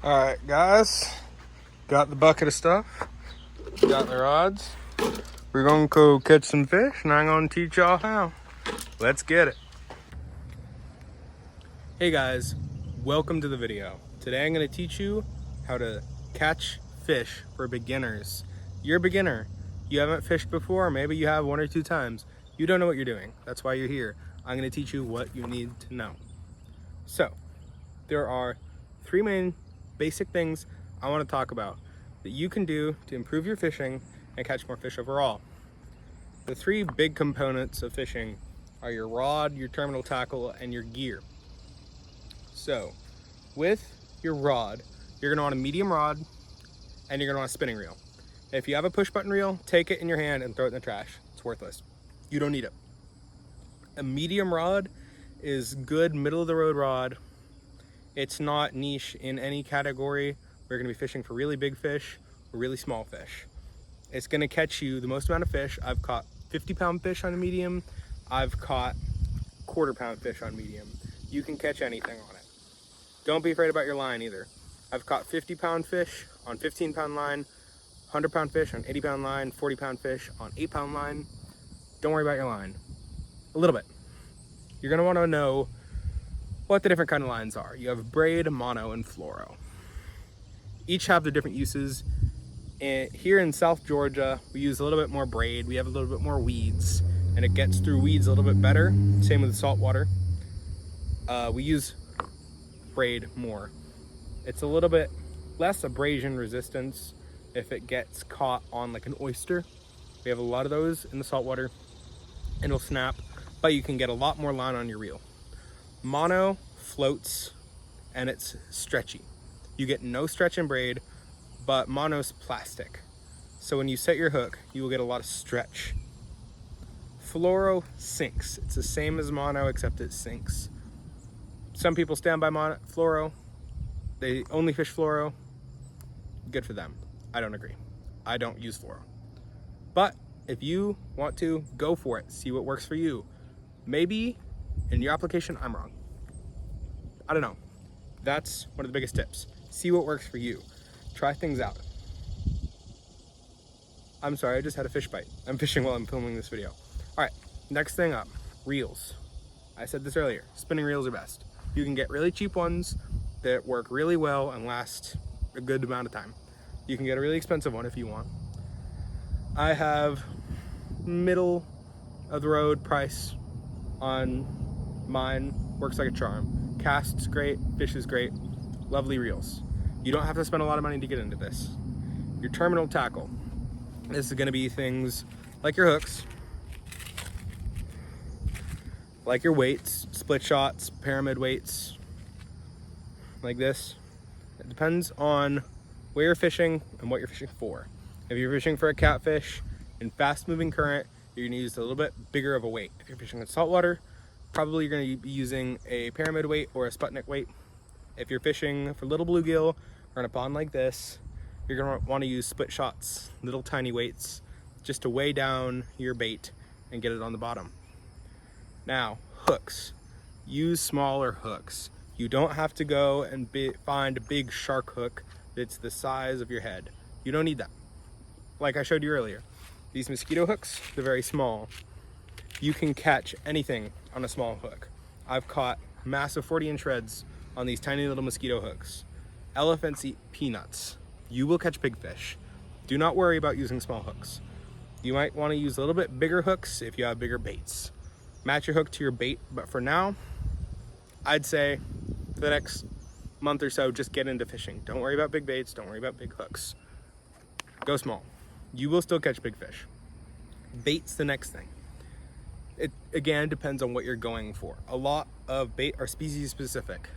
Alright guys, got the bucket of stuff, got the rods. We're gonna go catch some fish and I'm gonna teach y'all how. Let's get it. Hey guys, welcome to the video. Today I'm gonna teach you how to catch fish for beginners. You're a beginner, you haven't fished before, maybe you have one or two times. You don't know what you're doing, that's why you're here. I'm gonna teach you what you need to know. So, there are three main basic things I want to talk about that you can do to improve your fishing and catch more fish overall. The three big components of fishing are your rod, your terminal tackle, and your gear. So with your rod, you're going to want a medium rod and you're going to want a spinning reel. If you have a push button reel, take it in your hand and throw it in the trash. It's worthless. You don't need it. A medium rod is good middle of the road rod. It's not niche in any category. We're gonna be fishing for really big fish or really small fish. It's gonna catch you the most amount of fish. I've caught 50-pound fish on a medium. I've caught quarter-pound fish on medium. You can catch anything on it. Don't be afraid about your line either. I've caught 50-pound fish on 15-pound line, 100-pound fish on 80-pound line, 40-pound fish on 8-pound line. Don't worry about your line. A little bit. You're gonna wanna know what the different kind of lines are. You have braid, mono, and fluoro. Each have their different uses. And here in South Georgia, we use a little bit more braid. We have a little bit more weeds, and it gets through weeds a little bit better. Same with salt water. We use braid more. It's a little bit less abrasion resistance if it gets caught on like an oyster. We have a lot of those in the salt water, and it'll snap, but you can get a lot more line on your reel. Mono floats and it's stretchy. You get no stretch in braid, but mono's plastic. So when you set your hook, you will get a lot of stretch. Fluoro sinks. It's the same as mono except it sinks. Some people stand by fluoro. They only fish fluoro. Good for them. I don't agree. I don't use fluoro. But if you want to, go for it. See what works for you. Maybe in your application, I'm wrong. I don't know. That's one of the biggest tips. See what works for you. Try things out. I'm sorry, I just had a fish bite. I'm fishing while I'm filming this video. All right, next thing up, reels. I said this earlier, spinning reels are best. You can get really cheap ones that work really well and last a good amount of time. You can get a really expensive one if you want. I have middle of the road price on mine. Works like a charm. Casts great, fish is great, lovely reels. You don't have to spend a lot of money to get into this. Your terminal tackle. This is gonna be things like your hooks, like your weights, split shots, pyramid weights, like this. It depends on where you're fishing and what you're fishing for. If you're fishing for a catfish in fast moving current, you're gonna use a little bit bigger of a weight. If you're fishing in saltwater, probably you're gonna be using a pyramid weight or a Sputnik weight. If you're fishing for little bluegill or in a pond like this, you're gonna wanna use split shots, little tiny weights, just to weigh down your bait and get it on the bottom. Now, hooks. Use smaller hooks. You don't have to go and find a big shark hook that's the size of your head. You don't need that. Like I showed you earlier, these mosquito hooks, they're very small. You can catch anything on a small hook. I've caught massive 40-inch reds on these tiny little mosquito hooks. Elephants eat peanuts. You will catch big fish. Do not worry about using small hooks. You might want to use a little bit bigger hooks if you have bigger baits. Match your hook to your bait, but for now, I'd say for the next month or so, just get into fishing. Don't worry about big baits, don't worry about big hooks. Go small. You will still catch big fish. Bait's the next thing. It again depends on what you're going for. A lot of bait are species specific.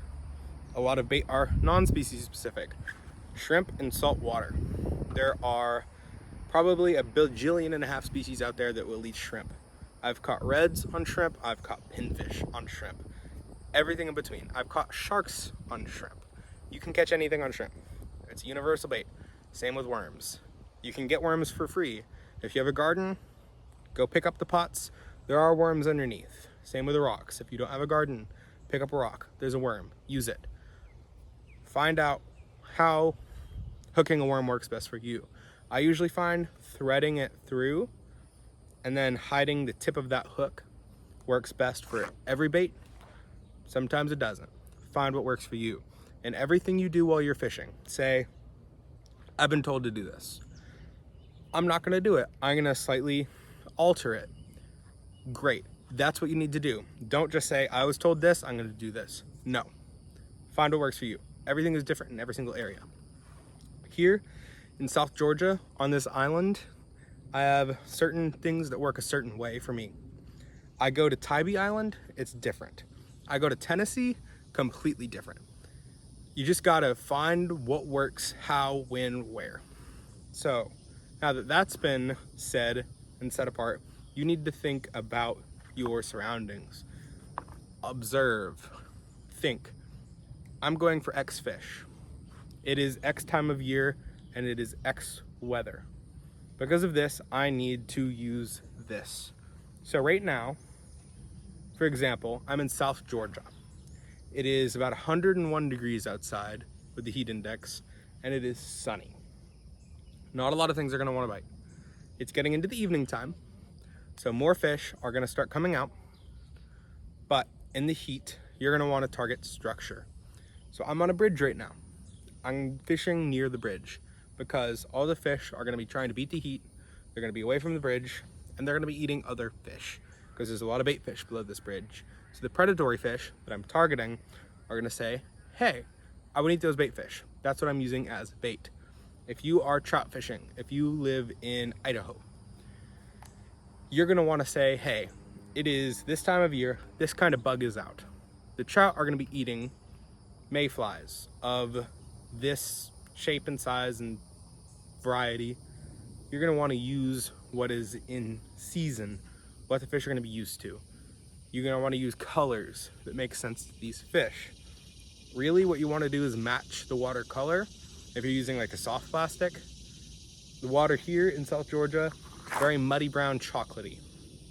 A lot of bait are non-species specific. Shrimp in salt water. There are probably 1.5 billion species out there that will eat shrimp. I've caught reds on shrimp. I've caught pinfish on shrimp. Everything in between. I've caught sharks on shrimp. You can catch anything on shrimp. It's a universal bait. Same with worms. You can get worms for free. If you have a garden, go pick up the pots. There are worms underneath. Same with the rocks. If you don't have a garden, pick up a rock. There's a worm. Use it. Find out how hooking a worm works best for you. I usually find threading it through and then hiding the tip of that hook works best for every bait. Sometimes it doesn't. Find what works for you. And everything you do while you're fishing, say, I've been told to do this. I'm not gonna do it. I'm gonna slightly alter it. Great, that's what you need to do. Don't just say, I was told this, I'm gonna do this. No, find what works for you. Everything is different in every single area. Here in South Georgia, on this island, I have certain things that work a certain way for me. I go to Tybee Island, it's different. I go to Tennessee, completely different. You just gotta find what works, how, when, where. So now that that's been said and set apart, you need to think about your surroundings. Observe, think. I'm going for X fish. It is X time of year and it is X weather. Because of this, I need to use this. So right now, for example, I'm in South Georgia. It is about 101 degrees outside with the heat index, and it is sunny. Not a lot of things are gonna wanna bite. It's getting into the evening time, so more fish are gonna start coming out, but in the heat, you're gonna wanna target structure. So I'm on a bridge right now. I'm fishing near the bridge because all the fish are gonna be trying to beat the heat, they're gonna be away from the bridge, and they're gonna be eating other fish because there's a lot of bait fish below this bridge. So the predatory fish that I'm targeting are gonna say, hey, I would eat those bait fish. That's what I'm using as bait. If you are trout fishing, if you live in Idaho, you're gonna wanna say, hey, it is this time of year, this kind of bug is out. The trout are gonna be eating mayflies of this shape and size and variety. You're gonna wanna use what is in season, what the fish are gonna be used to. You're gonna wanna use colors that make sense to these fish. Really what you wanna do is match the water color. If you're using like a soft plastic, the water here in South Georgia, very muddy brown chocolatey.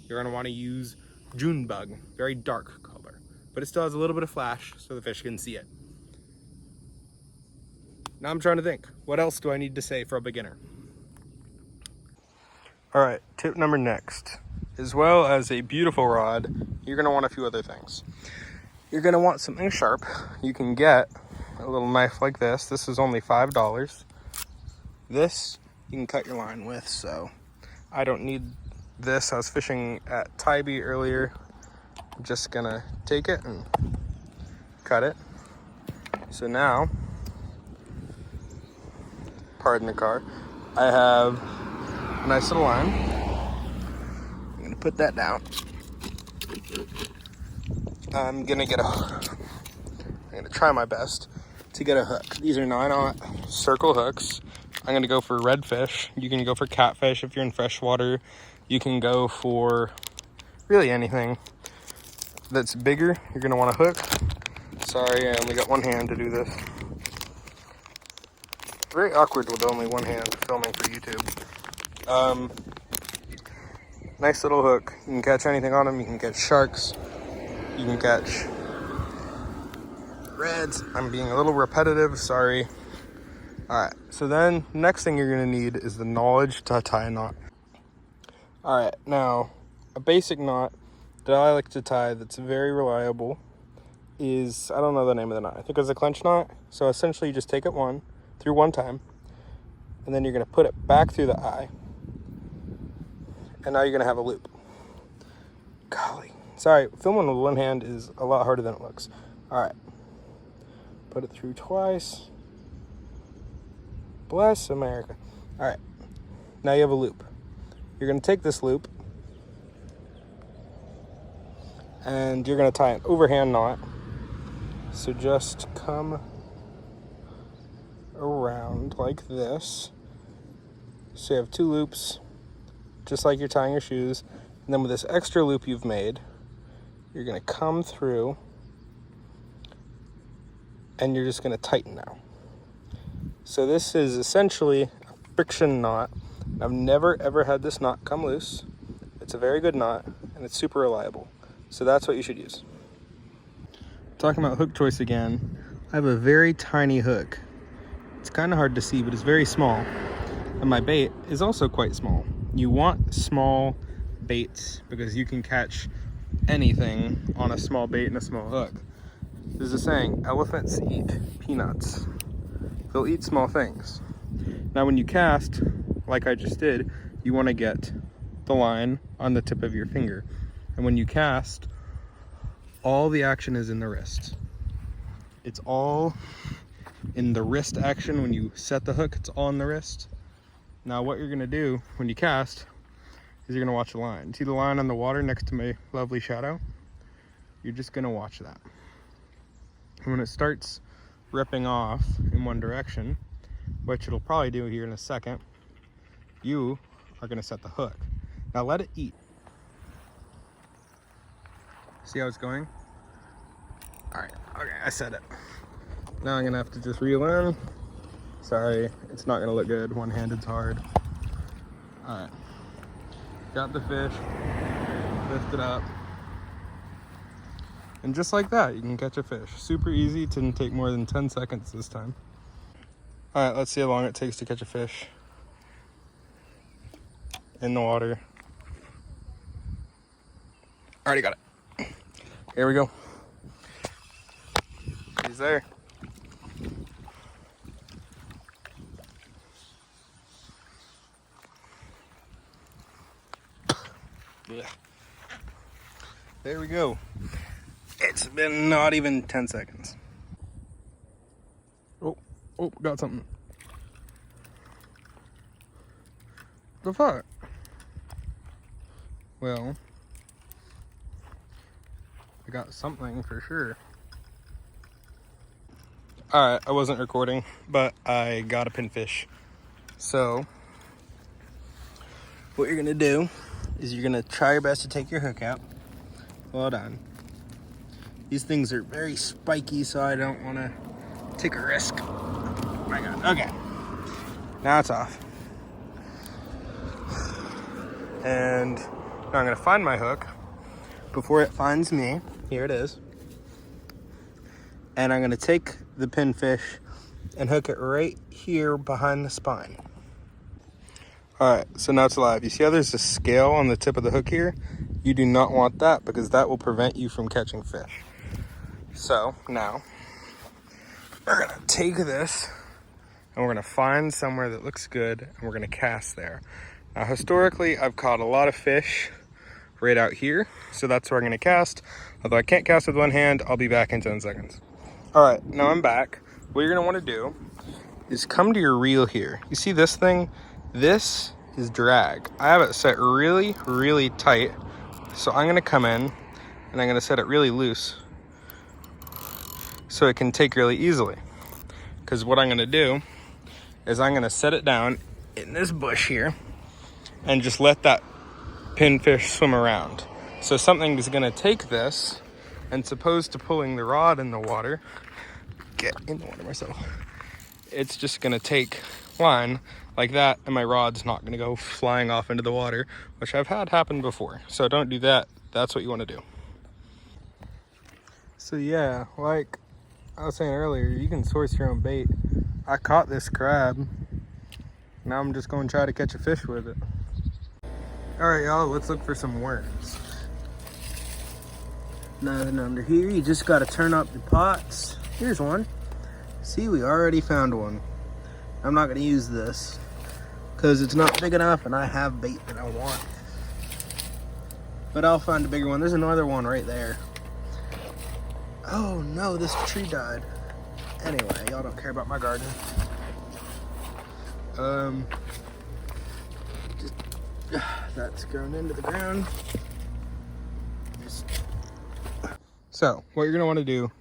You're gonna wanna use June bug, very dark color, but it still has a little bit of flash so the fish can see it. Now I'm trying to think, what else do I need to say for a beginner? All right, tip number next. As well as a beautiful rod, you're gonna want a few other things. You're gonna want something sharp. You can get a little knife like this. This is only $5. This you can cut your line with, so I don't need this. I was fishing at Tybee earlier. I'm just gonna take it and cut it. So now, pardon the car, I have a nice little line. I'm gonna put that down. I'm gonna try my best to get a hook. These are 9/0 circle hooks. I'm gonna go for redfish. You can go for catfish if you're in freshwater. You can go for really anything that's bigger. You're gonna want a hook. Sorry, I only got one hand to do this. Very awkward with only one hand filming for YouTube. Nice little hook. You can catch anything on them. You can catch sharks. You can catch reds. I'm being a little repetitive, sorry. All right, so then next thing you're gonna need is the knowledge to tie a knot. All right, now a basic knot that I like to tie that's very reliable is, I don't know the name of the knot. I think it's a clench knot. So essentially you just take it through one time, and then you're gonna put it back through the eye. And now you're gonna have a loop. Golly, sorry, filming with one hand is a lot harder than it looks. All right, put it through twice. Bless America. All right, now you have a loop. You're gonna take this loop and you're gonna tie an overhand knot. So just come around like this. So you have two loops, just like you're tying your shoes. And then with this extra loop you've made, you're gonna come through and you're just gonna tighten now. So this is essentially a friction knot. I've never ever had this knot come loose. It's a very good knot and it's super reliable. So that's what you should use. Talking about hook choice again, I have a very tiny hook. It's kind of hard to see, but it's very small. And my bait is also quite small. You want small baits because you can catch anything on a small bait and a small hook. There's a saying, elephants eat peanuts. They'll eat small things. Now when you cast, like I just did, you want to get the line on the tip of your finger. And when you cast, all the action is in the wrist. It's all in the wrist action. When you set the hook, it's all in the wrist. Now what you're gonna do when you cast is you're gonna watch the line. See the line on the water next to my lovely shadow? You're just gonna watch that. And when it starts ripping off in one direction, which it'll probably do here in a second, you are gonna set the hook. Now let it eat. See how it's going? All right, okay, I set it. Now I'm gonna have to just reel in. Sorry, it's not gonna look good. One-handed's hard. All right, got the fish, lift it up. And just like that, you can catch a fish. Super easy, didn't take more than 10 seconds this time. All right, let's see how long it takes to catch a fish in the water. Already got it. Here we go. He's there. Yeah. There we go. It's been not even 10 seconds. Oh, got something. The fuck? Well, I got something for sure. Alright, I wasn't recording, but I got a pinfish. So, what you're gonna do is you're gonna try your best to take your hook out. Well done. These things are very spiky, so I don't want to take a risk. Oh my god. Okay. Now it's off. And now I'm going to find my hook before it finds me. Here it is. And I'm going to take the pinfish and hook it right here behind the spine. Alright, so now it's alive. You see how there's a scale on the tip of the hook here? You do not want that because that will prevent you from catching fish. So now we're gonna take this and we're gonna find somewhere that looks good and we're gonna cast there. Now historically, I've caught a lot of fish right out here, so that's where I'm gonna cast. Although I can't cast with one hand, I'll be back in 10 seconds. All right, now I'm back. What you're gonna wanna do is come to your reel here. You see this thing? This is drag. I have it set really, really tight. So I'm gonna come in and I'm gonna set it really loose so it can take really easily. Because what I'm gonna do is I'm gonna set it down in this bush here and just let that pinfish swim around. So something is gonna take this and supposed to pulling the rod in the water, get in the water myself. It's just gonna take line like that and my rod's not gonna go flying off into the water, which I've had happen before. So don't do that. That's what you wanna do. So yeah, like I was saying earlier, you can source your own bait. I caught this crab. Now I'm just gonna try to catch a fish with it. All right, y'all, let's look for some worms. Nothing under here. You just gotta turn up the pots. Here's one. See, we already found one. I'm not gonna use this because it's not big enough and I have bait that I want. But I'll find a bigger one. There's another one right there. Oh no, this tree died. Anyway, y'all don't care about my garden. That's grown into the ground. So, what you're gonna wanna do,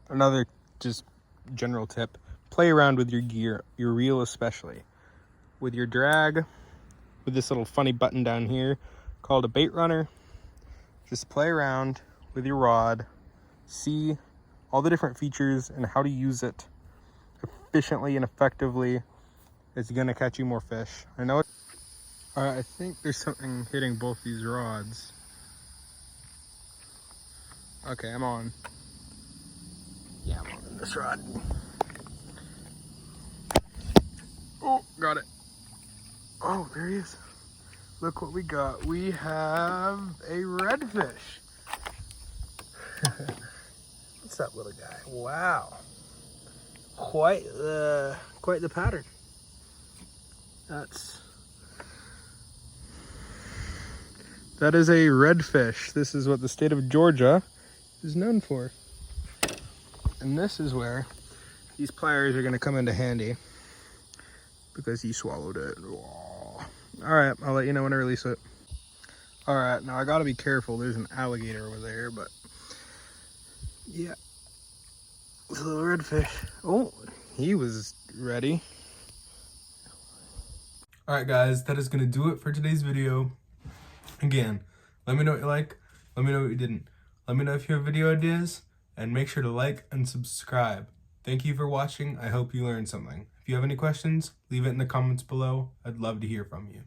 another just general tip, play around with your gear, your reel especially. With your drag, with this little funny button down here called a bait runner. Just play around with your rod, see all the different features and how to use it efficiently and effectively. It's gonna catch you more fish. I know it. All right, I think there's something hitting both these rods. Okay, I'm on. Yeah, I'm on this rod. Oh, got it. Oh, there he is. Look what we got. We have a redfish. What's that little guy? Wow. Quite the pattern. That is a redfish. This is what the state of Georgia is known for. And this is where these pliers are going to come into handy because he swallowed it. All right, I'll let you know when I release it. All right, now I got to be careful. There's an alligator over there, but yeah, it's a little redfish. Oh, he was ready. All right, guys, that is going to do it for today's video. Again, let me know what you like. Let me know what you didn't. Let me know if you have video ideas, and make sure to like and subscribe. Thank you for watching. I hope you learned something. If you have any questions, leave it in the comments below. I'd love to hear from you.